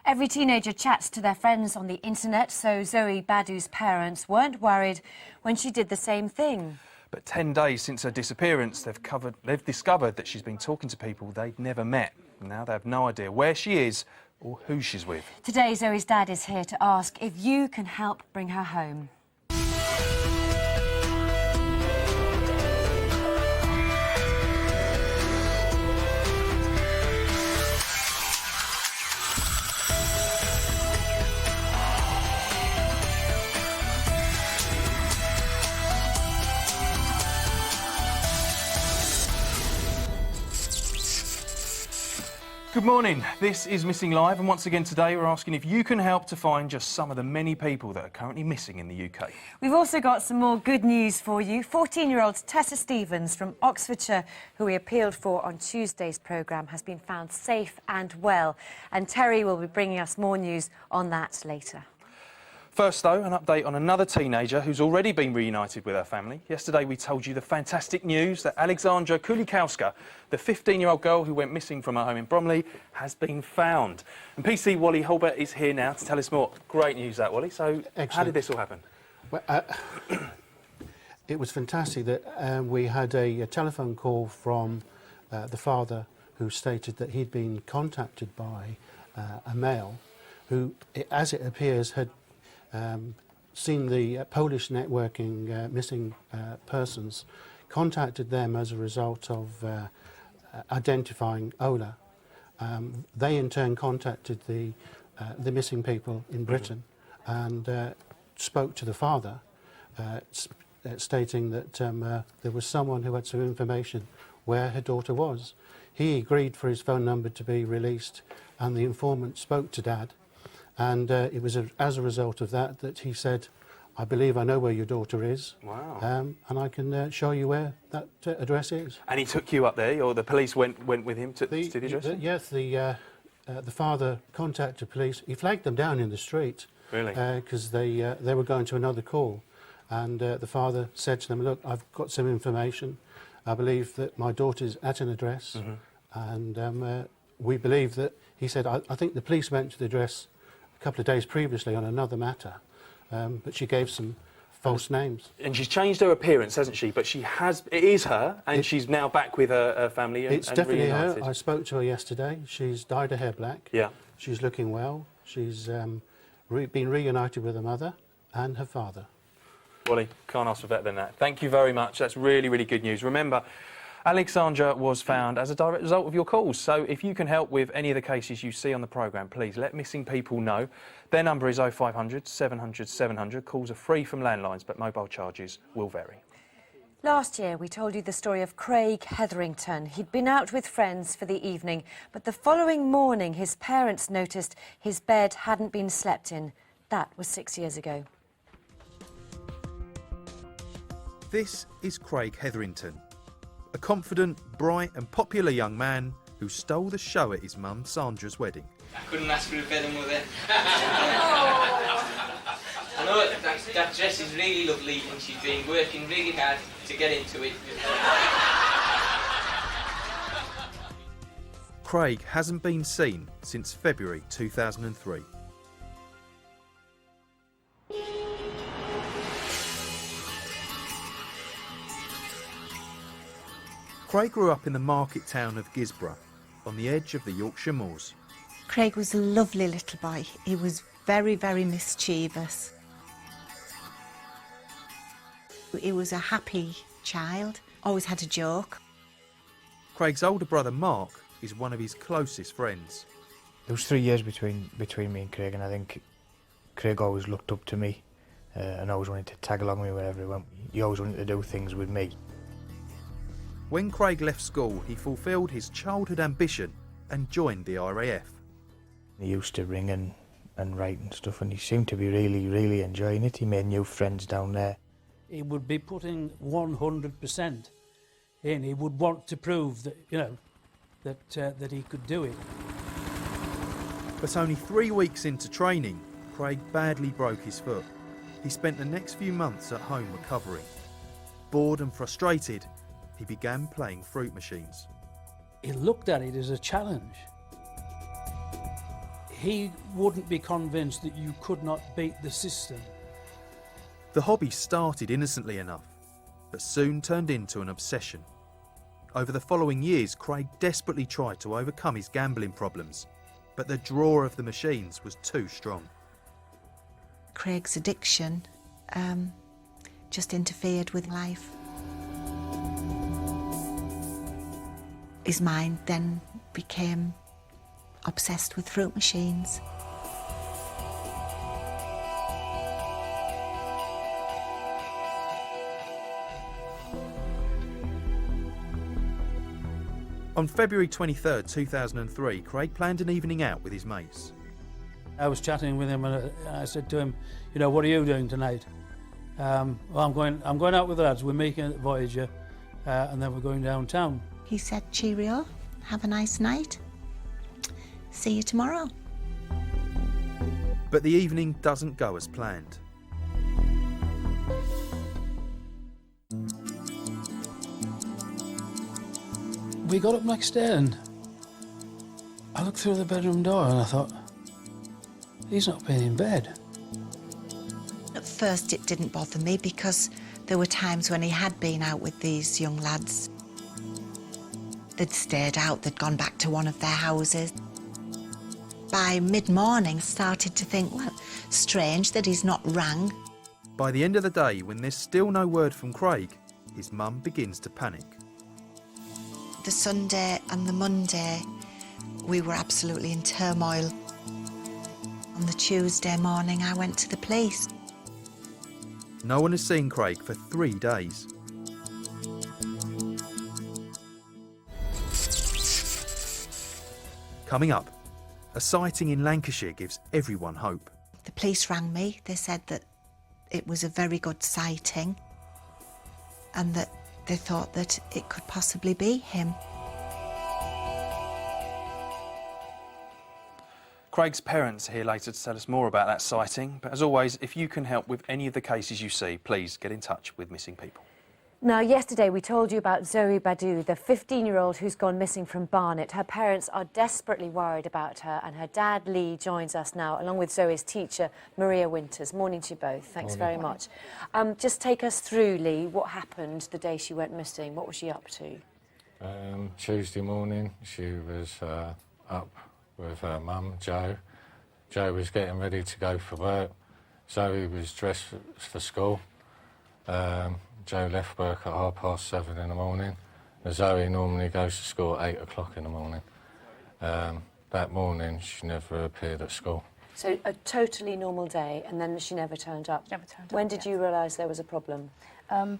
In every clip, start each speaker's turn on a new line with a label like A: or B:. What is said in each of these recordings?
A: Every teenager chats to their friends on the internet, so Zoe Badu's parents weren't worried when she did the same thing.
B: But 10 days since her disappearance, they've discovered that she's been talking to people they'd never met. Now they have no idea where she is or who she's with.
A: Today, Zoe's dad is here to ask if you can help bring her home.
B: Good morning, this is Missing Live, and once again today we're asking if you can help to find just some of the many people that are currently missing in the UK.
A: We've also got some more good news for you. 14-year-old Tessa Stevens from Oxfordshire, who we appealed for on Tuesday's programme, has been found safe and well. And Terry will be bringing us more news on that later.
B: First, though, an update on another teenager who's already been reunited with her family. Yesterday, we told you the fantastic news that Alexandra Kulikowska, the 15-year-old girl who went missing from her home in Bromley, has been found. And PC Wally Hulbert is here now to tell us more. Great news, that, Wally. So,
C: Excellent.
B: How did this all happen?
C: Well, it was fantastic that we had a telephone call from the father who stated that he'd been contacted by a male who, as it appears, had seen the Polish networking missing persons, contacted them as a result of identifying Ola. They in turn contacted the missing people in Britain and spoke to the father, stating that there was someone who had some information where her daughter was. He agreed for his phone number to be released, and the informant spoke to Dad. And it was as a result of that that he said, I believe I know where your daughter is.
B: Wow.
C: And I can show you where that address is.
B: And he took you up there, or the police went with him to the address?
C: Yes, the father contacted police. He flagged them down in the street.
B: Really?
C: Because they were going to another call. And the father said to them, look, I've got some information. I believe that my daughter's at an address. And we believe that, he said, I think the police went to the address a couple of days previously on another matter, but she gave some false names.
B: And she's changed her appearance, hasn't she? But it is her, and she's now back with her family and
C: It's definitely
B: reunited.
C: her. I spoke to her yesterday. She's dyed her hair black.
B: Yeah.
C: She's looking well. She's been reunited with her mother and her father.
B: Wally, can't ask for better than that. Thank you very much. That's really, really good news. Remember, Alexandra was found as a direct result of your calls. So if you can help with any of the cases you see on the programme, please let missing people know. Their number is 0500 700 700. Calls are free from landlines, but mobile charges will vary.
A: Last year, we told you the story of Craig Hetherington. He'd been out with friends for the evening, but the following morning, his parents noticed his bed hadn't been slept in. That was 6 years ago.
D: This is Craig Hetherington, a confident, bright and popular young man who stole the show at his mum Sandra's wedding.
E: I couldn't ask for a better mother. I know that dress is really lovely and she's been working really hard to get into it.
D: Craig hasn't been seen since February 2003. Craig grew up in the market town of Gisborough, on the edge of the Yorkshire moors.
F: Craig was a lovely little boy. He was very, very mischievous. He was a happy child, always had a joke.
D: Craig's older brother Mark is one of his closest friends.
G: There was 3 years between me and Craig, and I think Craig always looked up to me and always wanted to tag along with me wherever he went. He always wanted to do things with me.
D: When Craig left school, he fulfilled his childhood ambition and joined the RAF.
G: He used to ring and write and stuff, and he seemed to be really, really enjoying it. He made new friends down there.
H: He would be putting 100% in. He would want to prove that, you know, that he could do it.
D: But only 3 weeks into training, Craig badly broke his foot. He spent the next few months at home recovering. Bored and frustrated, he began playing fruit machines.
H: He looked at it as a challenge. he wouldn't be convinced that you could not beat the system.
D: The hobby started innocently enough, but soon turned into an obsession. Over the following years, Craig desperately tried to overcome his gambling problems, but the draw of the machines was too strong.
F: Craig's addiction just interfered with life. His mind then became obsessed with fruit machines.
D: On February 23rd, 2003, Craig planned an evening out with his mates.
H: I was chatting with him and I said to him, you know, what are you doing tonight? Well, I'm going out with the lads. We're making it at Voyager and then we're going downtown.
F: He said, cheerio, have a nice night. See you tomorrow.
D: But the evening doesn't go as planned.
H: We got up next day and I looked through the bedroom door and I thought, he's not been in bed.
F: At first it didn't bother me because there were times when he had been out with these young lads. They'd stayed out, they'd gone back to one of their houses. By mid-morning, started to think, well, strange that he's not rang.
D: By the end of the day, when there's still no word from Craig, his mum begins to panic.
F: The Sunday and the Monday, we were absolutely in turmoil. On the Tuesday morning, I went to the police.
D: No one has seen Craig for 3 days. Coming up, a sighting in Lancashire gives everyone hope.
F: The police rang me. They said that it was a very good sighting and that they thought that it could possibly be him.
B: Craig's parents are here later to tell us more about that sighting, but as always, if you can help with any of the cases you see, please get in touch with Missing People.
A: Now, yesterday we told you about Zoe Badu, the 15-year-old who's gone missing from Barnet. Her parents are desperately worried about her, and her dad, Lee, joins us now, along with Zoe's teacher, Maria Winters. Morning to you both. Thanks very much. Just take us through, Lee, what happened the day she went missing. What was she up to?
I: Tuesday morning, she was up with her mum, Jo. Jo was getting ready to go for work. Zoe was dressed for school. Jo left work at 7:30 in the morning. Zoe normally goes to school at 8 o'clock in the morning. That morning, she never appeared at school.
A: So a totally normal day, and then she never turned up?
J: Never turned up.
A: When did you realise there was a problem?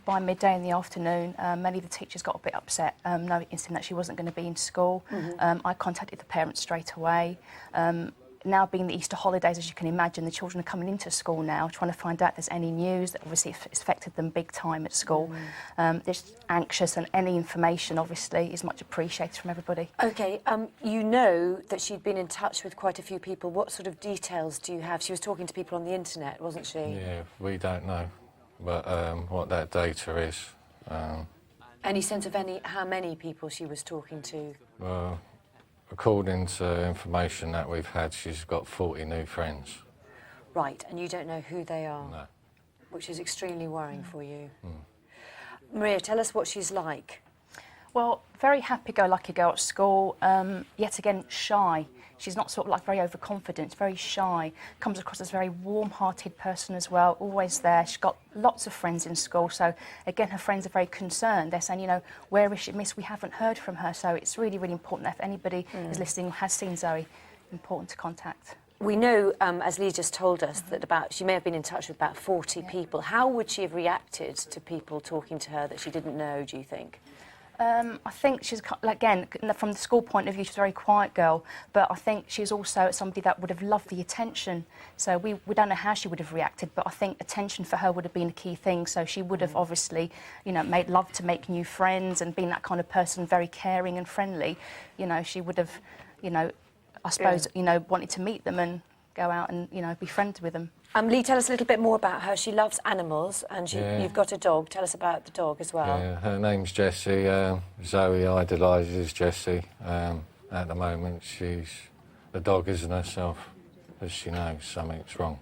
J: By midday in the afternoon, many of the teachers got a bit upset, noticing that she wasn't going to be in school. I contacted the parents straight away. Now being the Easter holidays, as you can imagine, the children are coming into school now, trying to find out if there's any news that obviously it's affected them big time at school. They're just anxious, and any information, obviously, is much appreciated from everybody.
A: OK, you know that she'd been in touch with quite a few people. What sort of details do you have? She was talking to people on the internet, wasn't she?
I: Yeah, we don't know but what that data is.
A: Any sense of how many people she was talking to?
I: Well, according to information that we've had, she's got 40 new friends.
A: Right, and you don't know who they are?
I: No.
A: Which is extremely worrying for you. Maria, tell us what she's like.
J: Well, very happy-go-lucky girl at school, yet again shy. She's not sort of like very overconfident, very shy. Comes across as a very warm-hearted person as well, always there. She's got lots of friends in school, so again, her friends are very concerned. They're saying, you know, where is she, miss? We haven't heard from her, so it's really, really important that if anybody is listening, has seen Zoe, important to contact.
A: We know, as Lee just told us, that she may have been in touch with about 40 people. How would she have reacted to people talking to her that she didn't know, do you think?
J: I think she's, again, from the school point of view, she's a very quiet girl, but I think she's also somebody that would have loved the attention. So we don't know how she would have reacted, but I think attention for her would have been a key thing. So she would have obviously, you know, made love to make new friends and being that kind of person, very caring and friendly. You know, she would have, you know, I suppose, you know, wanted to meet them and go out and, you know, be friends with them.
A: Lee, tell us a little bit more about her. She loves animals, and you've got a dog. Tell us about the dog as well.
I: Yeah, her name's Jessie. Zoe idolises Jessie. At the moment, she's the dog isn't herself, as she knows something's wrong.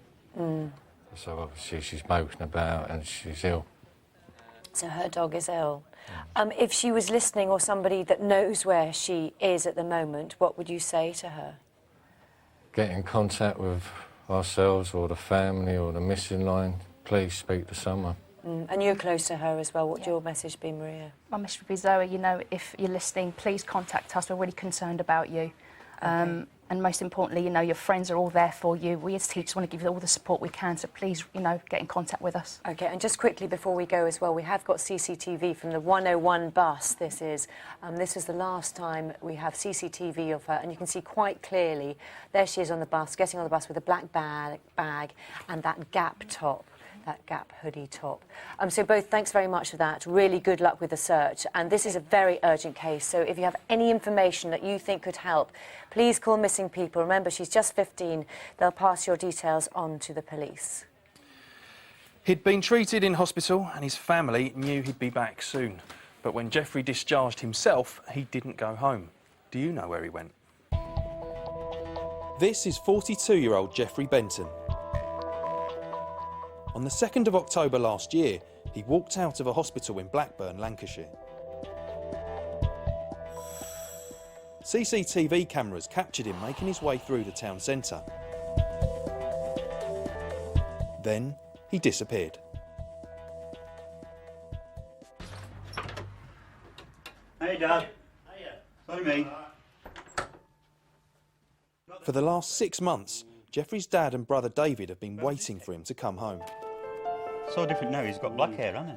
I: So obviously she's moping about and she's ill.
A: So her dog is ill. If she was listening, or somebody that knows where she is at the moment, what would you say to her?
I: Get in contact with ourselves or the family or the missing line. Please speak to someone.
A: And you're close to her as well. What would your message be, Maria?
J: My message would be, Zoe, you know, if you're listening, please contact us. We're really concerned about you. And most importantly, you know, your friends are all there for you. We as teachers want to give you all the support we can, so please, you know, get in contact with us. OK, and
A: just quickly before we go as well, we have got CCTV from the 101 bus, this is. This was the last time we have CCTV of her, and you can see quite clearly, there she is on the bus, getting on the bus with a black bag and that Gap top. That Gap hoodie top. So both, thanks very much for that. Really good luck with the search. And this is a very urgent case, so if you have any information that you think could help, please call Missing People. Remember, she's just 15. They'll pass your details on to the police.
B: He'd been treated in hospital and his family knew he'd be back soon. But when Jeffrey discharged himself, he didn't go home. Do you know where he went? This is 42-year-old Jeffrey Benton. On the 2nd of October last year, he walked out of a hospital in Blackburn, Lancashire. CCTV cameras captured him making his way through the town centre. Then he disappeared.
K: Hey, Dad. Sorry, me.
B: For the last 6 months, Jeffrey's dad and brother David have been waiting for him to come home.
K: So different now, he's got black hair, hasn't he?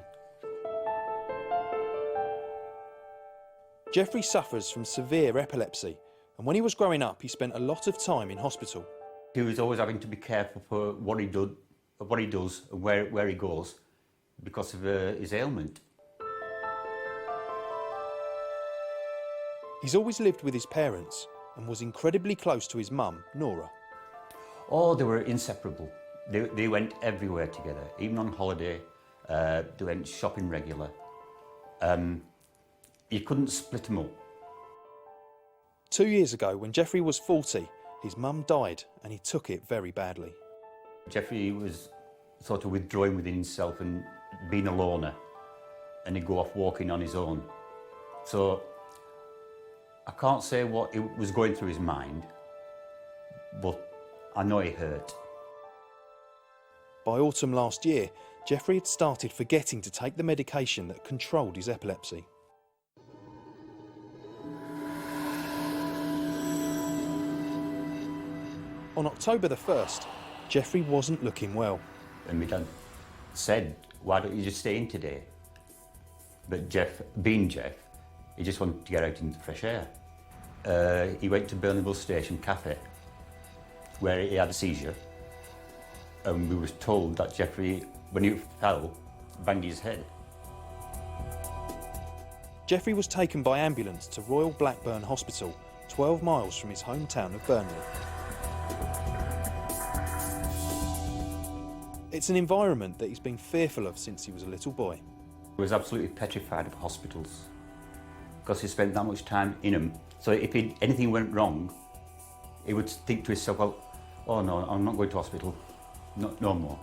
B: Jeffrey suffers from severe epilepsy, and when he was growing up, he spent a lot of time in hospital.
K: He was always having to be careful for what he does and where he goes because of his ailment.
B: He's always lived with his parents and was incredibly close to his mum, Nora.
K: Oh, they were inseparable. They went everywhere together, even on holiday. They went shopping regular. You couldn't split them up.
B: 2 years ago, when Jeffrey was 40, his mum died and he took it very badly.
K: Jeffrey was sort of withdrawing within himself and being a loner, and he'd go off walking on his own. So I can't say what it was going through his mind, but I know it hurt.
B: By autumn last year, Jeffrey had started forgetting to take the medication that controlled his epilepsy. On October the 1st, Jeffrey wasn't looking well.
K: And my dad said, why don't you just stay in today? But Jeff, being Jeff, he just wanted to get out into the fresh air. He went to Burnley Station Cafe, where he had a seizure. And we were told that Jeffrey, when he fell, banged his head.
B: Jeffrey was taken by ambulance to Royal Blackburn Hospital, 12 miles from his hometown of Burnley. It's an environment that he's been fearful of since he was a little boy.
K: He was absolutely petrified of hospitals because he spent that much time in them. So if anything went wrong, he would think to himself, well, oh no, I'm not going to hospital. No more.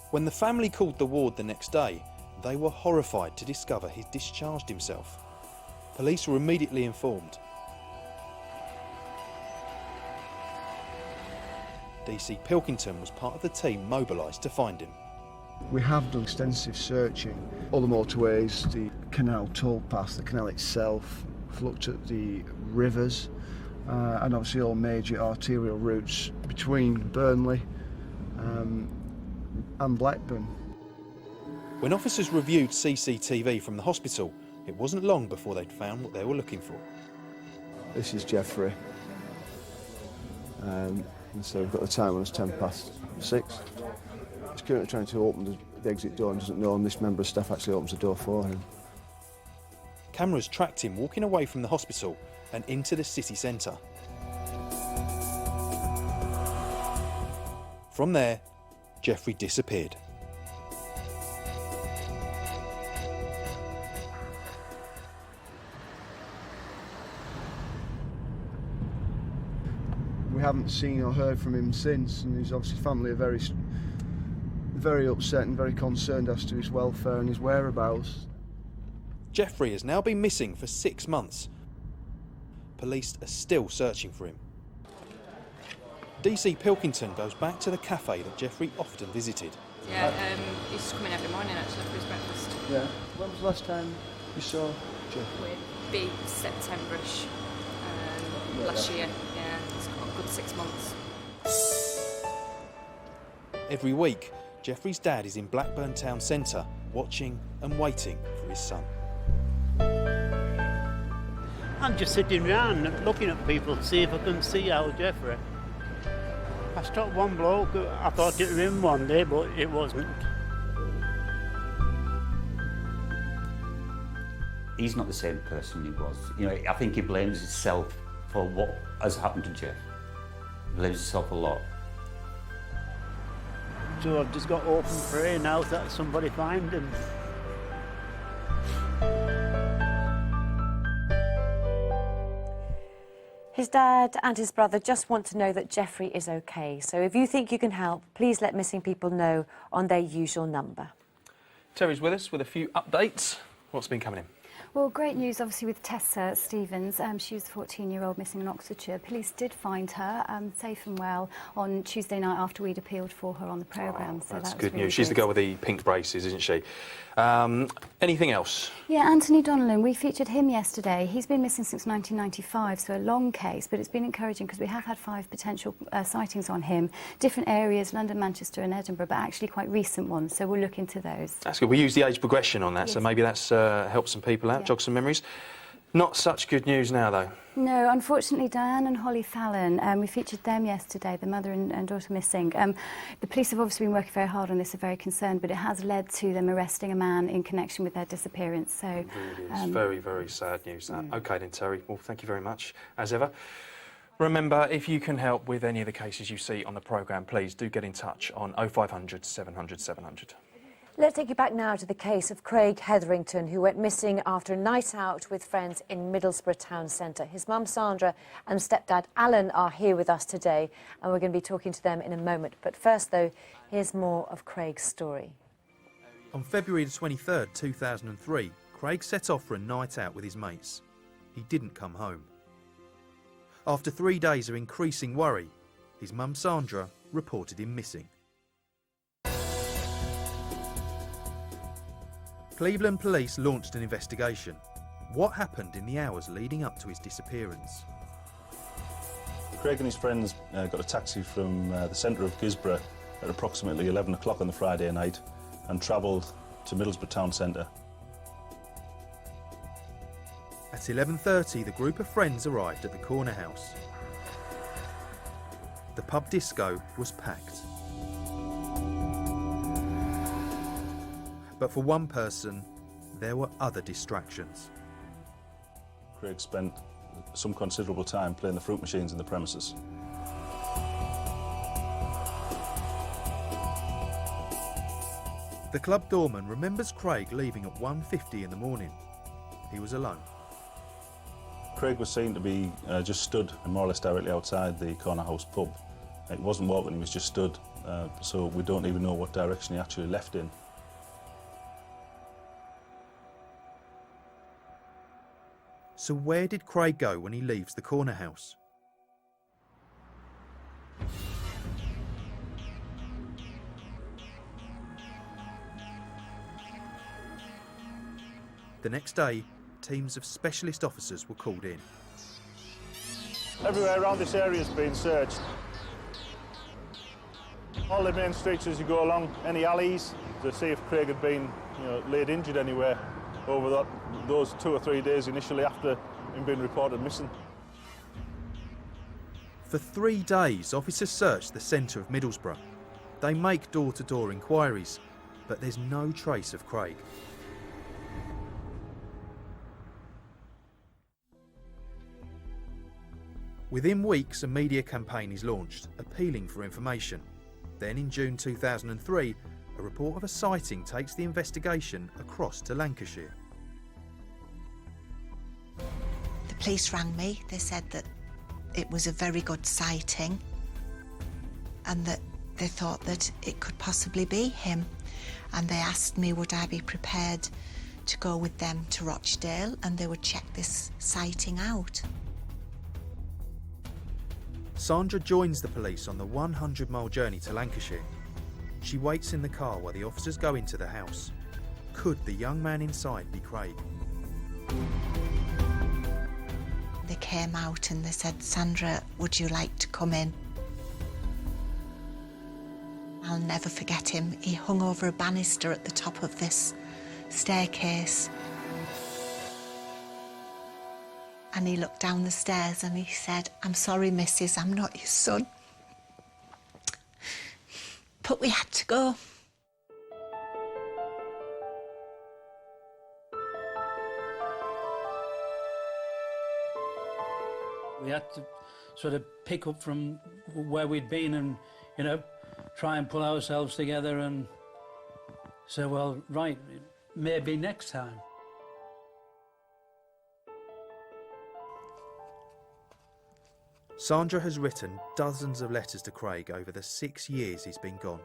B: When the family called the ward the next day, they were horrified to discover he'd discharged himself. Police were immediately informed. DC Pilkington was part of the team mobilised to find him.
L: We have done extensive searching. All the motorways, the canal towpath, the canal itself. We've looked at the rivers and obviously all major arterial routes between Burnley and Blackburn.
B: When officers reviewed CCTV from the hospital, it wasn't long before they'd found what they were looking for.
L: This is Jeffrey. And so we've got the time on us 6:10. He's currently trying to open the exit door and doesn't know, and this member of staff actually opens the door for him.
B: Cameras tracked him walking away from the hospital and into the city centre. From there, Jeffrey disappeared.
L: We haven't seen or heard from him since, and his obviously family are very upset and very concerned as to his welfare and his whereabouts.
D: Jeffrey has now been missing for 6 months. Police are still searching for him. DC Pilkington goes back to the cafe that Jeffrey often visited.
M: Yeah, he used to come in every morning actually for his breakfast.
L: Yeah. When was the last time you saw Jeff?
M: Would be September-ish last year. Yeah, it's got a good 6 months.
D: Every week, Jeffrey's dad is in Blackburn town centre, watching and waiting for his son.
N: I'm just sitting round looking at people to see if I can see old Jeffrey. I stopped one bloke, I thought it was him one day, but it wasn't.
K: He's not the same person he was. You know, I think he blames himself for what has happened to Jeff. He blames himself a lot.
N: So I've just got open prayer now that somebody find him.
A: His dad and his brother just want to know that Jeffrey is okay. So if you think you can help, please let missing people know on their usual number.
B: Terry's with us with a few updates. What's been coming in?
O: Well, great news, obviously, with Tessa Stevens. She was the 14-year-old missing in Oxfordshire. Police did find her safe and well on Tuesday night after we'd appealed for her on the programme.
B: So that's good news. She's the girl with the pink braces, isn't she? Anything else?
O: Yeah, Anthony Donnellan, we featured him yesterday. He's been missing since 1995, so a long case, but it's been encouraging because we have had 5 potential sightings on him. Different areas, London, Manchester and Edinburgh, but actually quite recent ones, so we'll look into those.
B: That's good. We use the age progression on that,
O: Yes.
B: so maybe that's helped some people out, jog some memories. Not such good news now, though.
O: No, unfortunately, Diane and Holly Fallon, we featured them yesterday, the mother and daughter missing. The police have obviously been working very hard on this, are very concerned, but it has led to them arresting a man in connection with their disappearance. So,
B: It really is very, very sad news, that. OK then, Terry. Well, thank you very much, as ever. Remember, if you can help with any of the cases you see on the programme, please do get in touch on 0500 700 700.
A: Let's take you back now to the case of Craig Hetherington, who went missing after a night out with friends in Middlesbrough town centre. His mum, Sandra, and stepdad, Alan, are here with us today, and we're going to be talking to them in a moment. But first, though, here's more of Craig's story.
D: On February the 23rd, 2003, Craig set off for a night out with his mates. He didn't come home. After 3 days of increasing worry, his mum, Sandra, reported him missing. Cleveland police launched an investigation. What happened in the hours leading up to his disappearance?
P: Craig and his friends got a taxi from the centre of Gisborough at approximately 11 o'clock on the Friday night and travelled to Middlesbrough town centre.
D: At 11:30, the group of friends arrived at the corner house. The pub disco was packed. But for one person, there were other distractions.
P: Craig spent some considerable time playing the fruit machines in the premises.
D: The club doorman remembers Craig leaving at 1:50 in the morning. He was alone.
P: Craig was seen to be just stood more or less directly outside the corner house pub. He wasn't walking, he was just stood, so we don't even know what direction he actually left in.
D: So where did Craig go when he leaves the corner house? The next day, teams of specialist officers were called in.
P: Everywhere around this area has been searched. All the main streets as you go along, any alleys, to see if Craig had been laid injured anywhere over those 2 or 3 days initially after him being reported missing.
D: For 3 days, officers searched the centre of Middlesbrough. They make door-to-door inquiries, but there's no trace of Craig. Within weeks, a media campaign is launched, appealing for information. Then in June 2003, a report of a sighting takes the investigation across to Lancashire.
F: The police rang me. They said that it was a very good sighting and that they thought that it could possibly be him. And they asked me would I be prepared to go with them to Rochdale and they would check this sighting out.
D: Sandra joins the police on the 100-mile journey to Lancashire. She waits in the car while the officers go into the house. Could the young man inside be Craig?
F: They came out and they said, Sandra, would you like to come in? I'll never forget him. He hung over a banister at the top of this staircase. And he looked down the stairs and he said, I'm sorry, missus, I'm not your son. But we had to go.
H: We had to sort of pick up from where we'd been and, you know, try and pull ourselves together and say, well, right, maybe next time.
D: Sandra has written dozens of letters to Craig over the 6 years he's been gone.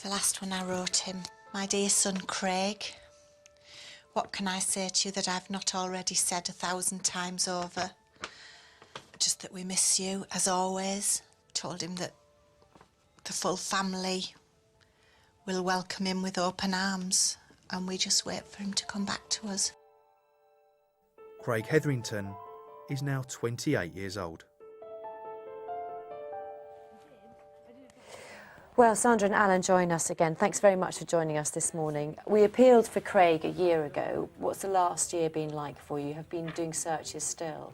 F: The last one I wrote him, my dear son Craig, what can I say to you that I've not already said 1,000 times over? Just that we miss you, as always. Told him that the full family will welcome him with open arms and we just wait for him to come back to us.
D: Craig Hetherington is now 28 years old.
A: Well, Sandra and Alan join us again. Thanks very much for joining us this morning. We appealed for Craig a year ago. What's the last year been like for you? Have been doing searches still?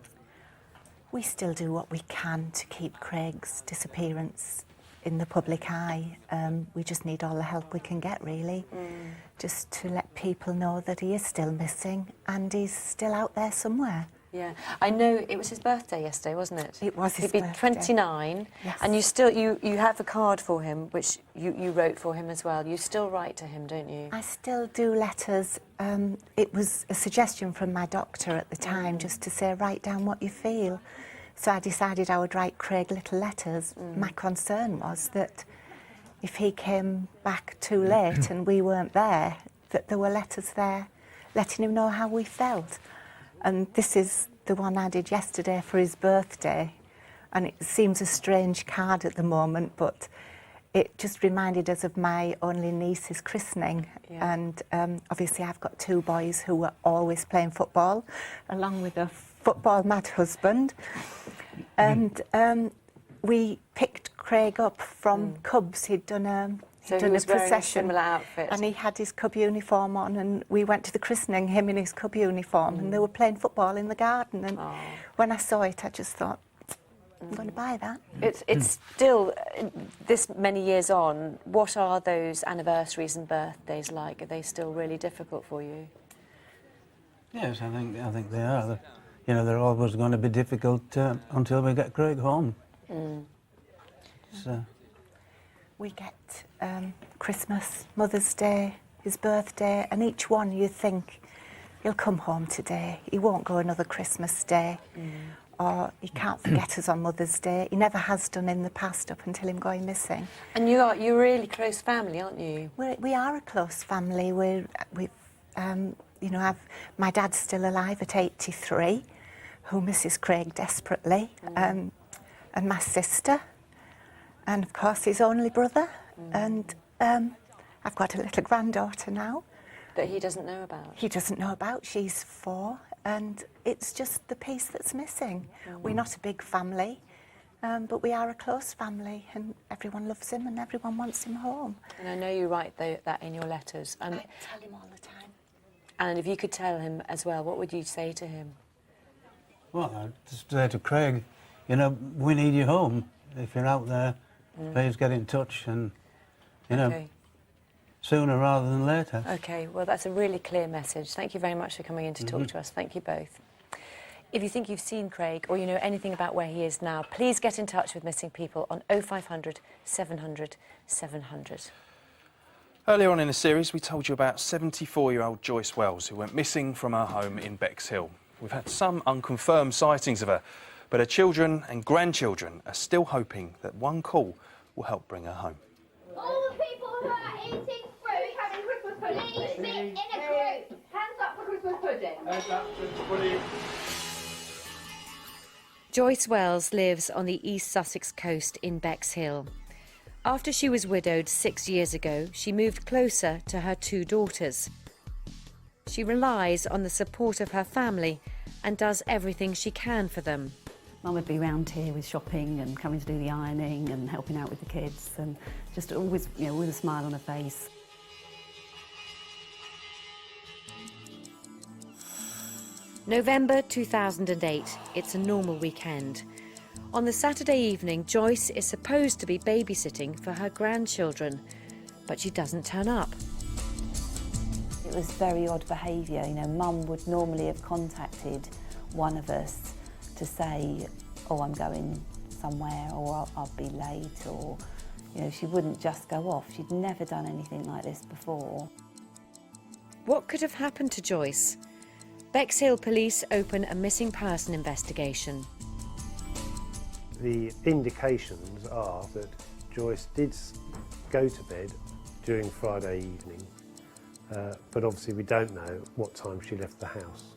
F: We still do what we can to keep Craig's disappearance in the public eye. We just need all the help we can get, really, just to let people know that he is still missing and he's still out there somewhere.
A: Yeah, I know it was his birthday yesterday, wasn't it?
F: It was his
A: birthday.
F: birthday.
A: He'd be 29,
F: Yes.
A: and you still you have a card for him, which you wrote for him as well. You still write to him, don't you?
F: I still do letters. It was a suggestion from my doctor at the time, just to say, write down what you feel. So I decided I would write Craig little letters. My concern was that if he came back too late and we weren't there, that there were letters there letting him know how we felt. And this is the one I did yesterday for his birthday. And it seems a strange card at the moment, but it just reminded us of my only niece's christening.
A: Yeah.
F: And obviously I've got 2 boys who were always playing football, along with a football mad husband. And we picked Craig up from Cubs. He'd done a
A: So he was wearing a
F: procession,
A: similar outfit.
F: and he had his Cub uniform on, and we went to the christening, him in his Cub uniform, and they were playing football in the garden. And when I saw it, I just thought, I'm going to buy that.
A: It's still, this many years on, what are those anniversaries and birthdays like? Are they still really difficult for you?
Q: Yes, I think they are. You know, they're always going to be difficult until we get Craig home. So.
F: We get Christmas, Mother's Day, his birthday, and each one you think, he'll come home today, he won't go another Christmas Day, or he can't forget us on Mother's Day. He never has done in the past up until him going missing.
A: And you're a really close family, aren't you?
F: We are a close family. You know, my dad's still alive at 83, who misses Craig desperately, and my sister, and of course his only brother, and I've got a little granddaughter now.
A: That he doesn't know about?
F: He doesn't know about. She's 4, and it's just the piece that's missing. We're not a big family, but we are a close family, and everyone loves him and everyone wants him home.
A: And I know you write that in your letters.
F: I tell him all the time.
A: And if you could tell him as well, what would you say to him?
Q: Well, I'd just say to Craig, you know, we need you home. If you're out there, please get in touch, and, you know, sooner rather than later.
A: OK, well, that's a really clear message. Thank you very much for coming in to talk to us. Thank you both. If you think you've seen Craig or you know anything about where he is now, please get in touch with Missing People on 0500 700 700.
B: Earlier on in the series, we told you about 74-year-old Joyce Wells, who went missing from her home in Bexhill. We've had some unconfirmed sightings of her, But her children and grandchildren are still hoping that one call will help bring her home.
R: All the people who are eating fruit, having Christmas pudding, please sit in a group. Hands up for Christmas pudding. Hands up for pudding.
A: Joyce Wells lives on the East Sussex coast in Bexhill. After she was widowed 6 years ago, she moved closer to her 2 daughters. She relies on the support of her family and does everything she can for them.
S: Mum would be round here with shopping and coming to do the ironing and helping out with the kids, and just always, you know, with a smile on her face.
A: November 2008, it's a normal weekend. On the Saturday evening, Joyce is supposed to be babysitting for her grandchildren, but she doesn't turn up.
T: It was very odd behaviour. You know, Mum would normally have contacted one of us to say, oh, I'm going somewhere, or I'll be late, or, you know, she wouldn't just go off. She'd never done anything like this before.
A: What could have happened to Joyce? Bexhill police open a missing person investigation.
U: The indications are that Joyce did go to bed during Friday evening, but obviously we don't know what time she left the house.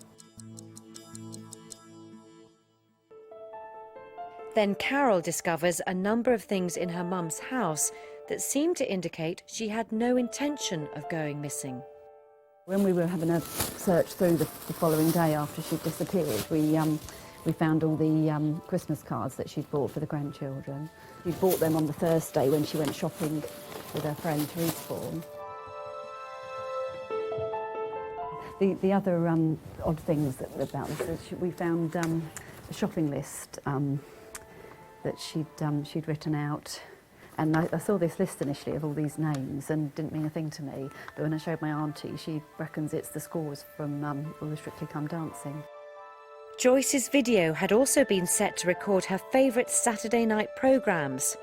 A: Then Carol discovers a number of things in her mum's house that seem to indicate she had no intention of going missing.
S: When we were having a search through the following day after she'd disappeared, we found all the Christmas cards that she'd bought for the grandchildren. She'd bought them on the Thursday when she went shopping with her friend to Eastbourne. The other odd things about this is we found a shopping list that she'd written out. And I saw this list initially of all these names and didn't mean a thing to me. But when I showed my auntie, she reckons it's the scores from all the Strictly Come Dancing.
A: Joyce's video had also been set to record her favourite Saturday night programmes.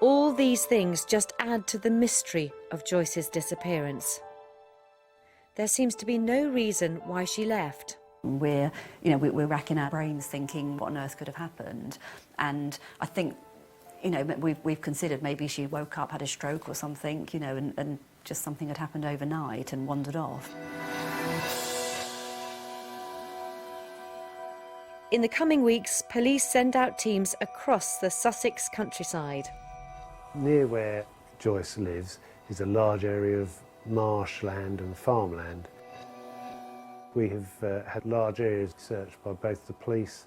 A: All these things just add to the mystery of Joyce's disappearance. There seems to be no reason why she left.
S: We're racking our brains thinking what on earth could have happened. And I think, you know, we've considered maybe she woke up, had a stroke or something, you know, and just something had happened overnight and wandered off.
A: In the coming weeks, police send out teams across the Sussex countryside.
U: Near where Joyce lives is a large area of marshland and farmland. We have had large areas searched by both the police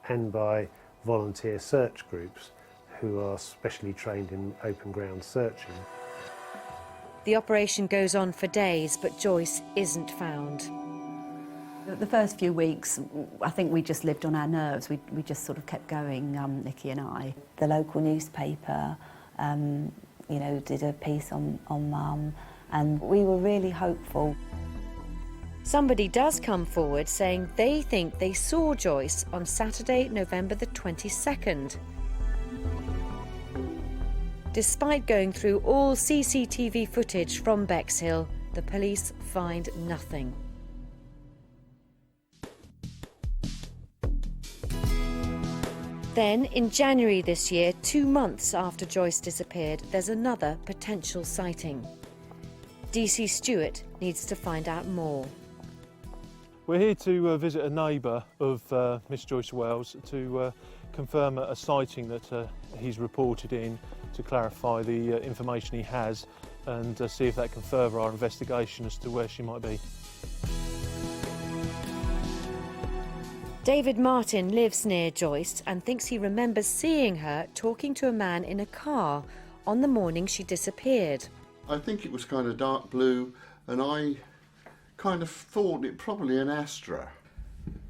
U: and by volunteer search groups who are specially trained in open ground searching.
A: The operation goes on for days, but Joyce isn't found.
S: The first few weeks, I think we just lived on our nerves. We just sort of kept going, Nikki and I.
T: The local newspaper, you know, did a piece on Mum, and we were really hopeful.
A: Somebody does come forward saying they think they saw Joyce on Saturday, November the 22nd. Despite going through all CCTV footage from Bexhill, the police find nothing. Then, in January this year, 2 months after Joyce disappeared, there's another potential sighting. DC Stewart needs to find out more.
V: We're here to visit a neighbour of Miss Joyce Wells to confirm a sighting that he's reported in, to clarify the information he has and see if that can further our investigation as to where she might be.
A: David Martin lives near Joyce and thinks he remembers seeing her talking to a man in a car on the morning she disappeared.
W: I think it was kind of dark blue, and I kind of thought it probably an Astra.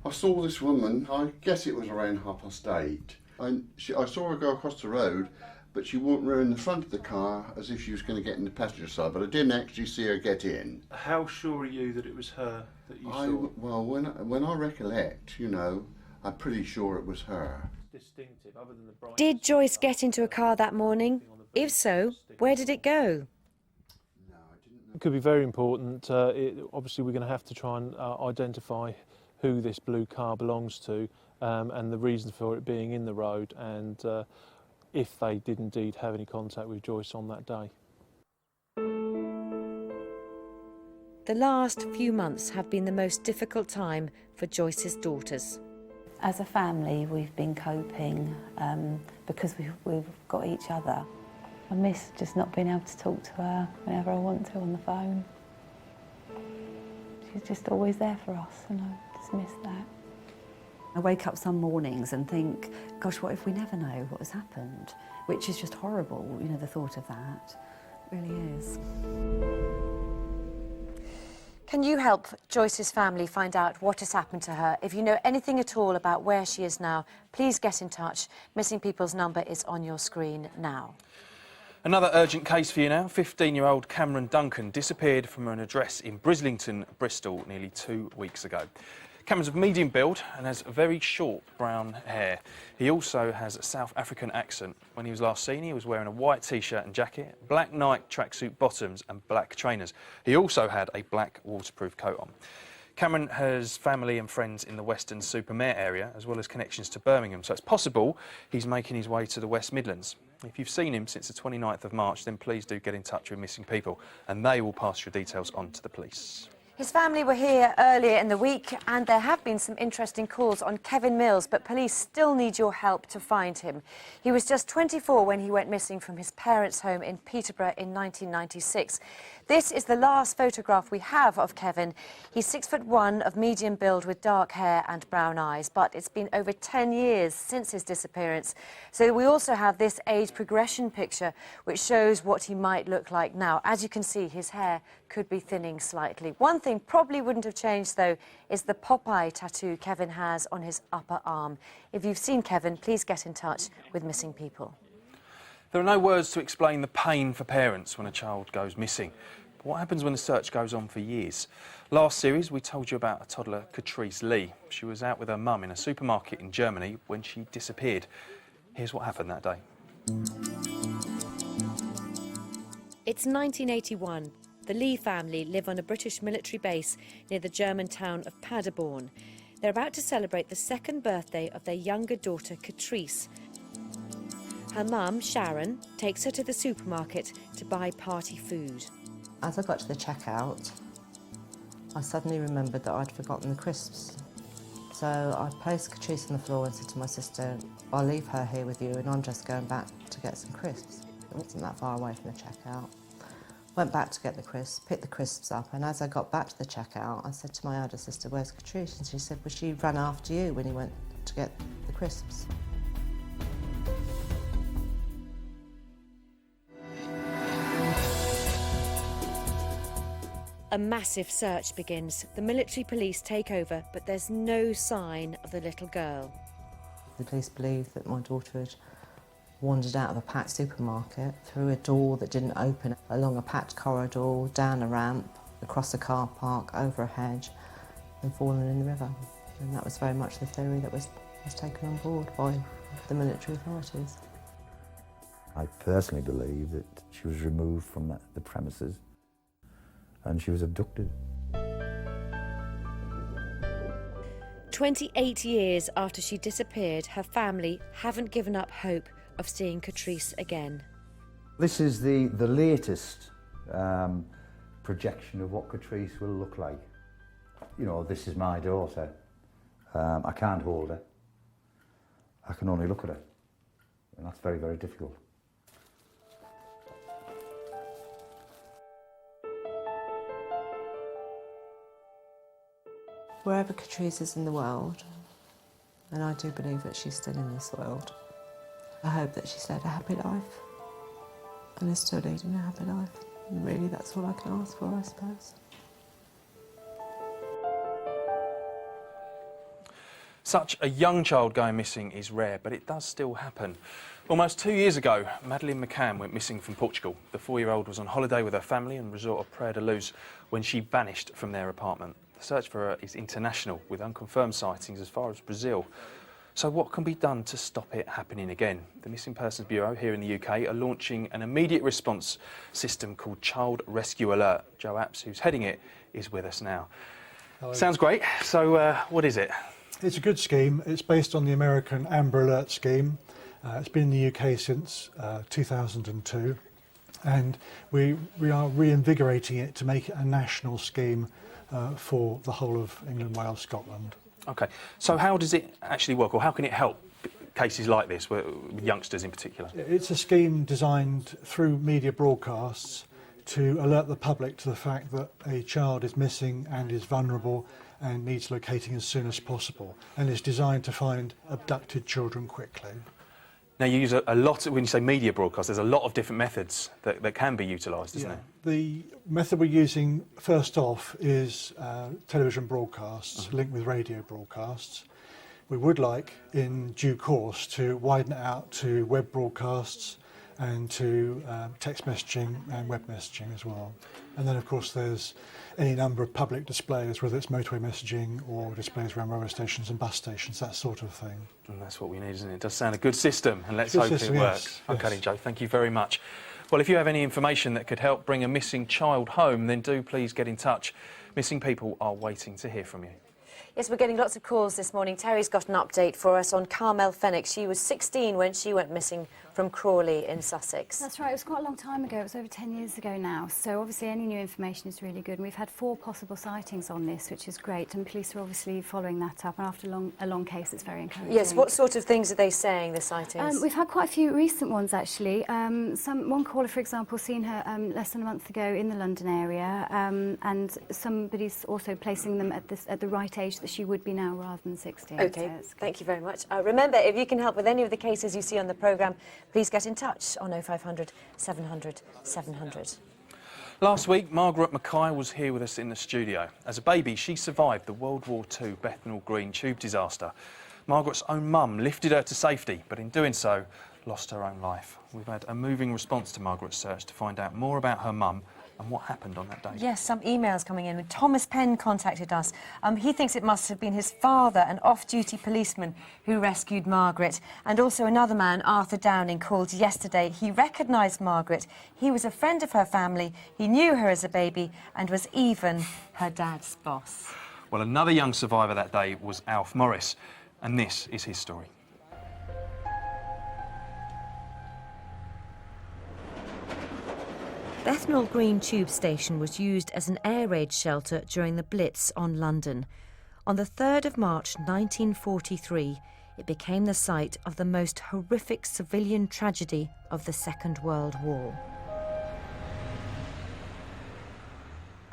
W: I saw this woman, I guess it was around 8:30, and I saw her go across the road, but she walked around the front of the car as if she was going to get in the passenger side, but I didn't actually see her get in.
V: How sure are you that it was her that you saw?
W: Well, when I recollect, you know, I'm pretty sure it was her.
V: Distinctive, other than the bright...
A: Did Joyce get into a car that morning? If so, where did it go?
V: It could be very important. Obviously, we're going to have to try and identify who this blue car belongs to and the reason for it being in the road, and if they did indeed have any contact with Joyce on that day.
A: The last few months have been the most difficult time for Joyce's daughters.
T: As a family, we've been coping because we've got each other. I miss just not being able to talk to her whenever I want to on the phone. She's just always there for us, and I just miss that.
S: I wake up some mornings and think, gosh, what if we never know what has happened? Which is just horrible, you know, the thought of that. It really is.
A: Can you help Joyce's family find out what has happened to her? If you know anything at all about where she is now, please get in touch. Missing People's number is on your screen now.
B: Another urgent case for you now. 15-year-old Cameron Duncan disappeared from an address in Brislington, Bristol, nearly 2 weeks ago. Cameron's of medium build and has very short brown hair. He also has a South African accent. When he was last seen, he was wearing a white T-shirt and jacket, black Nike tracksuit bottoms and black trainers. He also had a black waterproof coat on. Cameron has family and friends in the Weston-super-Mare area, as well as connections to Birmingham, so it's possible he's making his way to the West Midlands. If you've seen him since the 29th of March, then please do get in touch with Missing People, and they will pass your details on to the police.
A: His family were here earlier in the week, and there have been some interesting calls on Kevin Mills, but police still need your help to find him. He was just 24 when he went missing from his parents' home in Peterborough in 1996. This is the last photograph we have of Kevin. He's 6'1", of medium build with dark hair and brown eyes, but it's been over 10 years since his disappearance. So we also have this age progression picture, which shows what he might look like now. As you can see, his hair could be thinning slightly. One thing probably wouldn't have changed, though, is the Popeye tattoo Kevin has on his upper arm. If you've seen Kevin, please get in touch with Missing People.
B: There are no words to explain the pain for parents when a child goes missing. But what happens when the search goes on for years? Last series, we told you about a toddler, Catrice Lee. She was out with her mum in a supermarket in Germany when she disappeared. Here's what happened that day.
A: It's 1981. The Lee family live on a British military base near the German town of Paderborn. They're about to celebrate the second birthday of their younger daughter, Catrice. Her mum, Sharon, takes her to the supermarket to buy party food.
C: As I got to the checkout, I suddenly remembered that I'd forgotten the crisps. So I placed Catrice on the floor and said to my sister, I'll leave her here with you and I'm just going back to get some crisps. It wasn't that far away from the checkout. Went back to get the crisps, picked the crisps up, and as I got back to the checkout, I said to my elder sister, where's Catrice? And she said, well, she ran after you when he went to get the crisps.
A: A massive search begins. The military police take over, but there's no sign of the little girl.
C: The police believe that my daughter had wandered out of a packed supermarket, through a door that didn't open, along a packed corridor, down a ramp, across a car park, over a hedge, and fallen in the river. And that was very much the theory that was taken on board by the military authorities.
E: I personally believe that she was removed from the premises and she was abducted.
A: 28 years after she disappeared, her family haven't given up hope of seeing Catrice again.
E: This is the latest projection of what Catrice will look like. You know, this is my daughter. I can't hold her. I can only look at her. And that's very, very difficult.
C: Wherever Catrice is in the world, and I do believe that she's still in this world, I hope that she's led a happy life and is still leading a happy life. And really, that's all I can ask for, I suppose.
B: Such a young child going missing is rare, but it does still happen. Almost 2 years ago, Madeleine McCann went missing from Portugal. The 4-year-old was on holiday with her family in the resort of Praia da Luz when she vanished from their apartment. The search for her is international, with unconfirmed sightings as far as Brazil. So what can be done to stop it happening again? The Missing Persons Bureau here in the UK are launching an immediate response system called Child Rescue Alert. Joe Apps, who's heading it, is with us now.
G: Hello.
B: Sounds great. So what is it?
G: It's a good scheme. It's based on the American Amber Alert scheme. It's been in the UK since 2002, and we are reinvigorating it to make it a national scheme for the whole of England, Wales, Scotland.
B: OK, so how does it actually work, or how can it help cases like this, with youngsters in particular?
G: It's a scheme designed through media broadcasts to alert the public to the fact that a child is missing and is vulnerable and needs locating as soon as possible, and is designed to find abducted children quickly.
B: Now, you use a lot, when you say media broadcast, there's a lot of different methods that can be utilised, isn't there?
G: The method we're using first off is television broadcasts linked with radio broadcasts. We would like, in due course, to widen it out to web broadcasts and to text messaging and web messaging as well. And then, of course, there's any number of public displays, whether it's motorway messaging or displays around railway stations and bus stations, that sort of thing.
B: And that's what we need, isn't it? It does sound a good system, and let's hope it works. OK, Joe, thank you very much. Well, if you have any information that could help bring a missing child home, then do please get in touch. Missing people are waiting to hear from you.
A: Yes, we're getting lots of calls this morning. Terry's got an update for us on Carmel Fenwick. She was 16 when she went missing from Crawley in Sussex.
O: That's right. It was quite a long time ago. It was over 10 years ago now. So obviously any new information is really good. And we've had 4 possible sightings on this, which is great. And police are obviously following that up. And after a long case, it's very encouraging.
A: Yes, what sort of things are they saying, the sightings?
O: We've had quite a few recent ones, actually. One caller, for example, seen her less than a month ago in the London area. And somebody's also placing them at the right age that she would be now rather than 16.
A: OK, thank you very much. Remember, if you can help with any of the cases you see on the programme, please get in touch on 0500 700 700.
B: Last week, Margaret Mackay was here with us in the studio. As a baby, she survived the World War II Bethnal Green tube disaster. Margaret's own mum lifted her to safety, but in doing so, lost her own life. We've had a moving response to Margaret's search to find out more about her mum and what happened on that day.
A: Yes, some emails coming in. Thomas Penn contacted us. He thinks it must have been his father, an off-duty policeman, who rescued Margaret. And also another man, Arthur Downing, called yesterday. He recognised Margaret. He was a friend of her family. He knew her as a baby and was even her dad's boss.
B: Well, another young survivor that day was Alf Morris, and this is his story.
A: Bethnal Green tube station was used as an air raid shelter during the Blitz on London. On the 3rd of March 1943, it became the site of the most horrific civilian tragedy of the Second World War.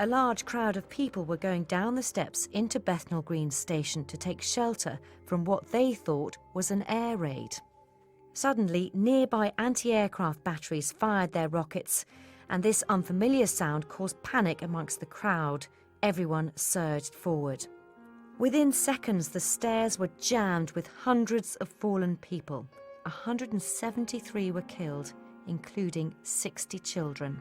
A: A large crowd of people were going down the steps into Bethnal Green station to take shelter from what they thought was an air raid. Suddenly, nearby anti-aircraft batteries fired their rockets, and this unfamiliar sound caused panic amongst the crowd. Everyone surged forward. Within seconds, the stairs were jammed with hundreds of fallen people. 173 were killed, including 60 children.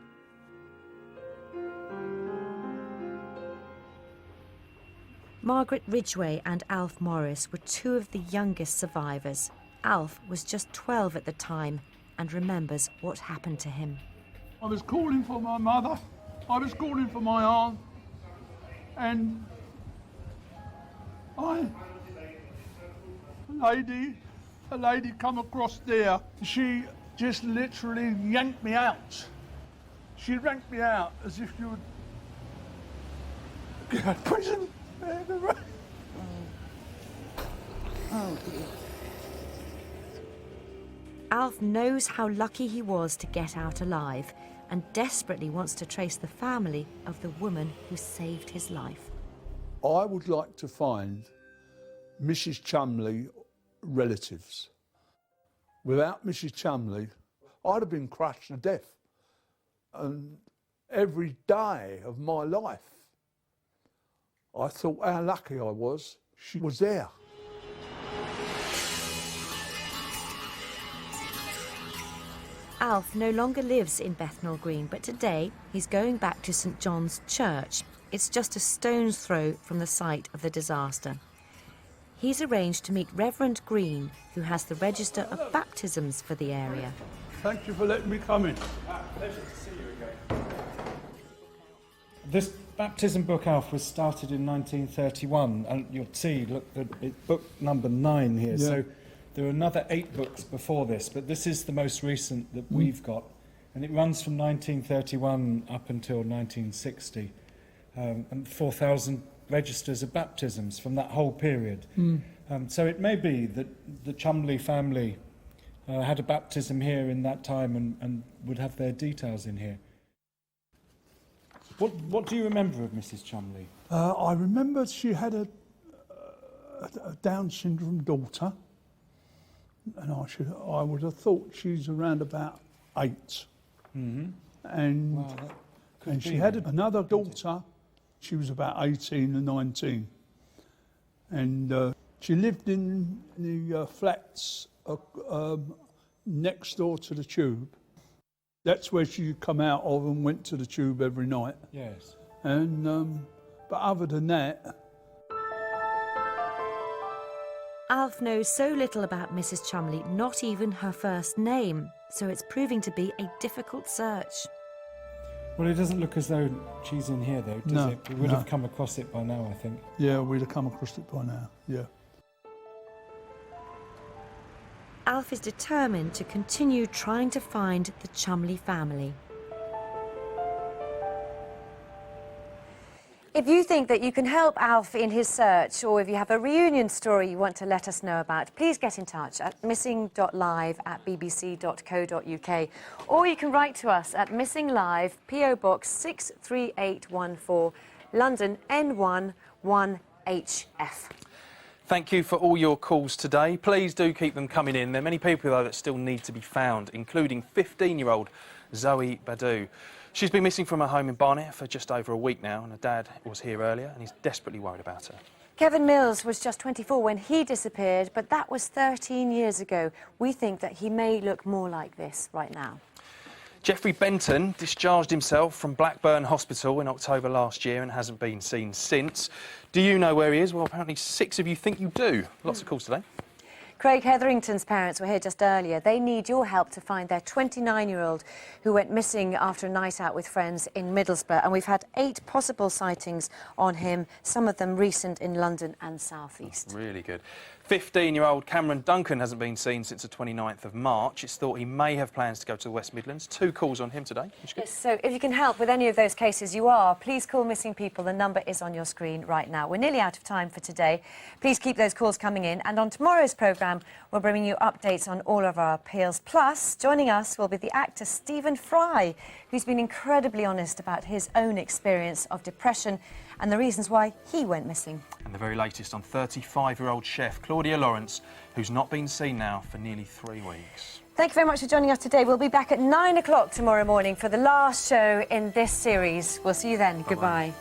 A: Margaret Ridgway and Alf Morris were 2 of the youngest survivors. Alf was just 12 at the time and remembers what happened to him.
I: I was calling for my mother, I was calling for my aunt, and a lady come across there. She just literally yanked me out. She yanked me out as if you would get out of prison.
A: Oh dear. Alf knows how lucky he was to get out alive and desperately wants to trace the family of the woman who saved his life.
I: I would like to find Mrs. Chumley relatives. Without Mrs. Chumley, I'd have been crushed to death. And every day of my life, I thought how lucky I was she was there.
A: Alf no longer lives in Bethnal Green, but today he's going back to St John's Church. It's just a stone's throw from the site of the disaster. He's arranged to meet Reverend Green, who has the register of baptisms for the area.
I: Thank you for letting me come in.
J: Pleasure to see you again. This baptism book, Alf, was started in 1931, and you'll see, look, it's book number 9 here.
I: Yeah.
J: So there are another 8 books before this, but this is the most recent that we've got, and it runs from 1931 up until 1960, and 4,000 registers of baptisms from that whole period. So it may be that the Chumley family had a baptism here in that time and would have their details in here. What do you remember of Mrs. Chumley?
I: I remember she had a Down syndrome daughter, and I would have thought she's around about 8.
J: Mm-hmm.
I: And,
J: Wow, that could
I: and she
J: be
I: had
J: then.
I: another daughter. She was about 18 and 19, and she lived in the flats next door to the Tube. That's where she come out of and went to the Tube every night.
J: Yes.
I: And but other than that,
A: Alf knows so little about Mrs. Chumley, not even her first name, so it's proving to be a difficult search.
J: Well, it doesn't look as though she's in here, though, does
I: No,
J: it? We would
I: no.
J: have come across it by now, I think.
I: yeah, we'd have come across it by now. Yeah.
A: Alf is determined to continue trying to find the Chumley family. If you think that you can help Alf in his search, or if you have a reunion story you want to let us know about, please get in touch at missing.live@bbc.co.uk, or you can write to us at Missing Live, PO Box 63814, London N1 1HF.
B: Thank you for all your calls today. Please do keep them coming in. There are many people, though, that still need to be found, including 15-year-old Zoe Badu. She's been missing from her home in Barnet for just over a week now, and her dad was here earlier, and he's desperately worried about her.
A: Kevin Mills was just 24 when he disappeared, but that was 13 years ago. We think that he may look more like this right now.
B: Jeffrey Benton discharged himself from Blackburn Hospital in October last year and hasn't been seen since. Do you know where he is? Well, apparently 6 of you think you do. Lots of calls today.
A: Craig Hetherington's parents were here just earlier. They need your help to find their 29-year-old who went missing after a night out with friends in Middlesbrough. And we've had 8 possible sightings on him, some of them recent in London and South East.
B: Really good. 15-year-old Cameron Duncan hasn't been seen since the 29th of March. It's thought he may have plans to go to the West Midlands. 2 calls on him today.
A: Yes, so if you can help with any of those cases please call Missing People. The number is on your screen right now. We're nearly out of time for today. Please keep those calls coming in. And on tomorrow's programme, we're bringing you updates on all of our appeals. Plus, joining us will be the actor Stephen Fry, who's been incredibly honest about his own experience of depression and the reasons why he went missing.
B: And the very latest on 35-year-old chef Claudia Lawrence, who's not been seen now for nearly 3 weeks.
A: Thank you very much for joining us today. We'll be back at 9 o'clock tomorrow morning for the last show in this series. We'll see you then. Goodbye.